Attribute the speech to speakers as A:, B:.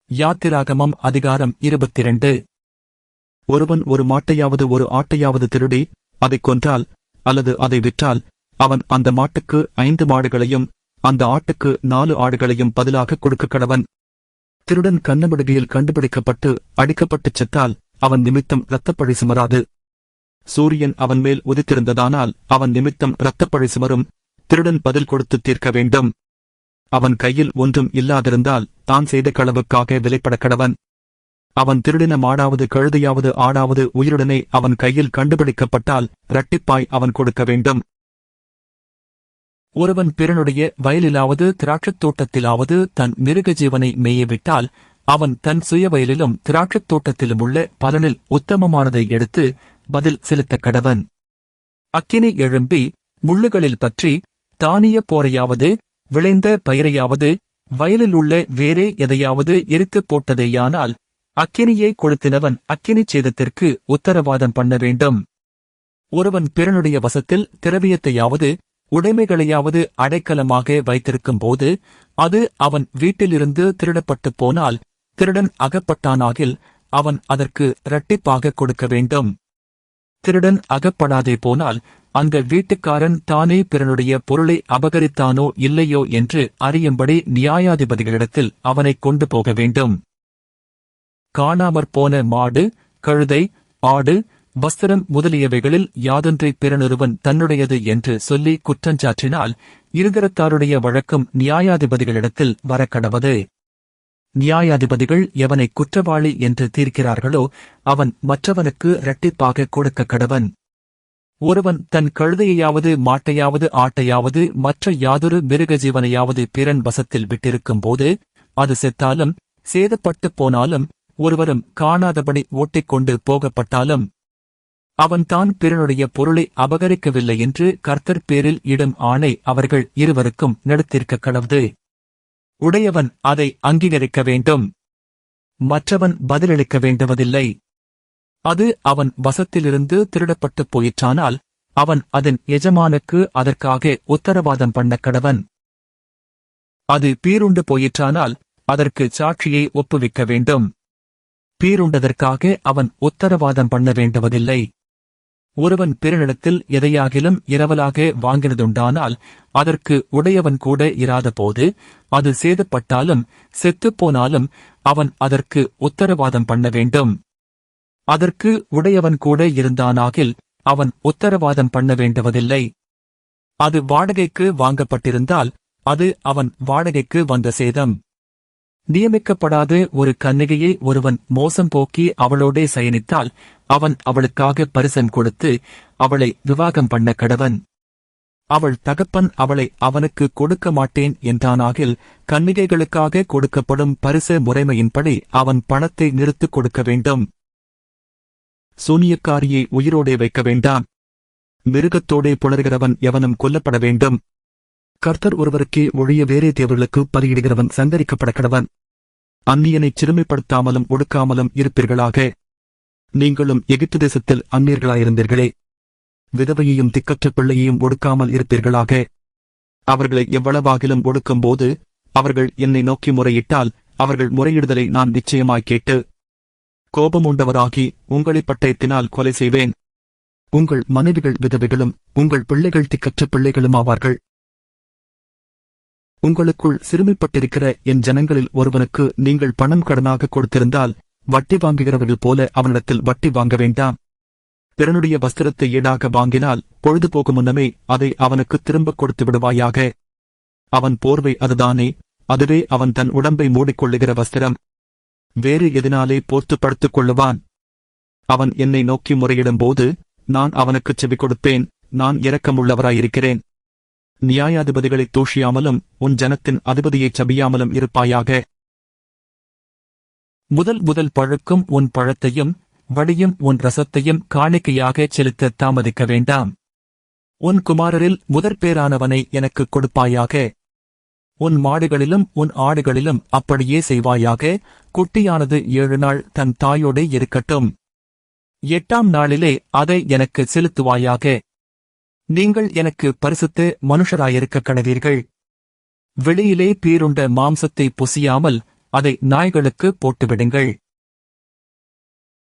A: யாத்திராகமம் அதிகாரம் 22. ஒருவன் ஒரு மாட்டையாவது ஒரு ஆட்டையாவது திருடி அதைக் கொன்றால் அல்லது அதை விற்றால் அவன் அந்த மாட்டுக்கு 5 மாடுகளையும் அந்த ஆட்டுக்கு 4 ஆடுகளையும் பதிலாக கொடுக்கக்கடவன். திருடன் கண்ணமிடுகையில் கண்டுபிடிக்கப்பட்டு அடிக்கப்பட்டுச் செத்தால் அவன் நிமித்தம் இரத்தப்பழி சுமராது. சூரியன் அவன் மேல் உதித்திருந்ததானால் அவன் நிமித்தம் இரத்தப்பழி சுமரும். திருடன் பதில் கொடுத்து தீர்க்க வேண்டும். அவன் கையில் ஒன்றும் இல்லாதிருந்தால் தான் செய்த களவுக்காக விலைப்படக்கடவன். அவன் திருடின மாடாவது கழுதையாவது ஆடாவது உயிருடனே அவன் கையில் கண்டுபிடிக்கப்பட்டால் இரட்டிப்பாய் அவன் கொடுக்க வேண்டும். ஒருவன் பிறனுடைய வயலிலாவது திராட்சத் தோட்டத்திலாவது தன் மிருக ஜீவனை மேயவிட்டால் அவன் தன் சுய வயலிலும் திராட்சத் தோட்டத்திலுமுள்ள பலனில் உத்தமமானதை எடுத்து பதில் செலுத்தக் கடவன். அக்கினி எழும்பி முள்ளுகளில் பற்றி தானிய போரையாவது விளைந்த பயிரையாவது வயலில் உள்ள வேறே எதையாவது எரித்துப் போட்டதேயானால் அக்கினியை கொளுத்தினவன் அக்கினிச் சேதத்திற்கு உத்தரவாதம் பண்ண வேண்டும். ஒருவன் பிறனுடைய வசத்தில் திரவியத்தையாவது உடைமைகளையாவது அடைக்கலமாக வைத்திருக்கும் போது அது அவன் வீட்டிலிருந்து திருடப்பட்டுப் போனால் திருடன் அகப்பட்டானாகில் அவன் அதற்கு இரட்டிப்பாக கொடுக்க வேண்டும். திருடன் அகப்படாதே போனால் அந்த வீட்டுக்காரன் தானே பிறனுடைய பொருளை அபகரித்தானோ இல்லையோ என்று அறியும்படி நியாயாதிபதிகளிடத்தில் அவனைக் கொண்டு போக வேண்டும். காணாமற்போன மாடு, கழுதை, ஆடு, வஸ்திரம் முதலியவைகளில் யாதொன்றை பிறனொருவன் தன்னுடையது என்று சொல்லி குற்றஞ்சாற்றினால் இருதரத்தாருடைய வழக்கும் நியாயாதிபதிகளிடத்தில் வரக்கடவது. நியாயாதிபதிகள் எவனை குற்றவாளி என்று தீர்க்கிறார்களோ அவன் மற்றவனுக்கு இரட்டிப்பாக கொடுக்க கடவன். ஒருவன் தன் கழுதையையாவது மாட்டையாவது ஆட்டையாவது மற்ற யாதொரு மிருகஜீவனையாவது பிறன் வசத்தில் விட்டிருக்கும் போது அது செத்தாலும் சேதப்பட்டுப் போனாலும் ஒருவரும் காணாதபடி ஓட்டிக்கொண்டு போகப்பட்டாலும் அவன் தான் பிறனுடைய பொருளை அபகரிக்கவில்லை என்று கர்த்தர் பேரில் இடும் ஆணை அவர்கள் இருவருக்கும் நடத்திருக்க கடவுது. உடையவன் அதை அங்கீகரிக்க வேண்டும். மற்றவன் பதிலளிக்க வேண்டுவதில்லை. அது அவன் வசத்திலிருந்து திருடப்பட்டுப் போயிற்றானால் அவன் அதன் எஜமானுக்கு அதற்காக உத்தரவாதம் பண்ண கடவன். அது பீருண்டு போயிற்றானால் அதற்கு சாட்சியை ஒப்புவிக்க வேண்டும். பீருண்டதற்காக அவன் உத்தரவாதம் பண்ண வேண்டுவதில்லை. ஒருவன் பிறனிடத்தில் எதையாகிலும் இரவலாக வாங்கினதுண்டானால் அதற்கு உடையவன் கூட இராதபோது அது சேதப்பட்டாலும் செத்துப்போனாலும் அவன் அதற்கு உத்தரவாதம் பண்ண வேண்டும். அதற்கு உடையவன் கூட இருந்தானாகில் அவன் உத்தரவாதம் பண்ண வேண்டுவதில்லை. அது வாடகைக்கு வாங்கப்பட்டிருந்தால் அது அவன் வாடகைக்கு வந்த சேதம். நியமிக்கப்படாத ஒரு கன்னிகையை ஒருவன் மோசம் போக்கி அவளோடே சயனித்தால் அவன் அவளுக்காக பரிசம் கொடுத்து அவளை விவாகம் பண்ண கடவன். அவள் தகப்பன் அவளை அவனுக்கு கொடுக்க மாட்டேன் என்றானாகில் கன்னிகைகளுக்காக கொடுக்கப்படும் பரிசு முறைமையின்படி அவன் பணத்தை நிறுத்துக் கொடுக்க வேண்டும். சூனியக்காரியை உயிரோடே வைக்க வேண்டாம். மிருகத்தோடே புலர்கிறவன் எவனும் கொல்லப்பட வேண்டும். கர்த்தர் ஒருவருக்கே ஒழிய வேறே தேவர்களுக்கு பலியிடுகிறவன் சங்கரிக்கப்பட கடவன். அந்நியனைச் சிறுமைப்படுத்தாமலும் ஒடுக்காமலும் இருப்பீர்களாக. நீங்களும் எகிப்து தேசத்தில் அந்நியர்களாயிருந்தீர்களே. விதவையையும் திக்கற்ற பிள்ளையையும் ஒடுக்காமல் இருப்பீர்களாக. அவர்களை எவ்வளவாகிலும் ஒடுக்கும்போது அவர்கள் என்னை நோக்கி முறையிட்டால் அவர்கள் முறையிடுதலை நான் நிச்சயமாய் கேட்டு கோபமுண்டவராகி உங்களை பட்டயத்தினால் கொலை செய்வேன். உங்கள் மனைவிகள் விதவைகளும் உங்கள் பிள்ளைகள் திக்கற்ற பிள்ளைகளும் ஆவார்கள். உங்களுக்குள் சிறுமைப்பட்டிருக்கிற என் ஜனங்களில் ஒருவனுக்கு நீங்கள் பணம் கடனாக கொடுத்திருந்தால் வட்டி வாங்குகிறவர்கள் போல அவனிடத்தில் வட்டி வாங்க வேண்டாம். பிறனுடைய வஸ்திரத்தை ஈடாக வாங்கினால் பொழுது போகும் முன்னமே அதை அவனுக்கு திரும்பக் கொடுத்து விடுவாயாக. அவன் போர்வை அதுதானே, அதுவே அவன் தன் உடம்பை மூடிக்கொள்ளுகிற வஸ்திரம். வேறு எதனாலே போர்த்து படுத்துக் கொள்ளுவான்? அவன் என்னை நோக்கி முறையிடும்போது நான் அவனுக்குச் செவி கொடுப்பேன். நான் இரக்கமுள்ளவராயிருக்கிறேன். நியாயாதிபதிகளை தூஷியாமலும் உன் ஜனத்தின் அதிபதியைச் சபியாமலும் இருப்பாயாக. முதல் பழுக்கும் உன் பழத்தையும் வடியும் உன் ரசத்தையும் காணிக்கையாகச் செலுத்த தாமதிக்க வேண்டாம். உன் குமாரரில் முதற்பேரானவனை எனக்குக் கொடுப்பாயாக. உன் மாடுகளிலும் உன் ஆடுகளிலும் அப்படியே செய்வாயாக. குட்டியானது 7 நாள் தன் தாயோடே இருக்கட்டும். 8ஆம் நாளிலே அதை எனக்கு செலுத்துவாயாக. நீங்கள் எனக்கு பரிசுத்த மனுஷராயிருக்க கடவீர்கள். வெளியிலே பீருண்ட மாம்சத்தை புசியாமல் அதை நாய்களுக்கு போட்டுவிடுங்கள்.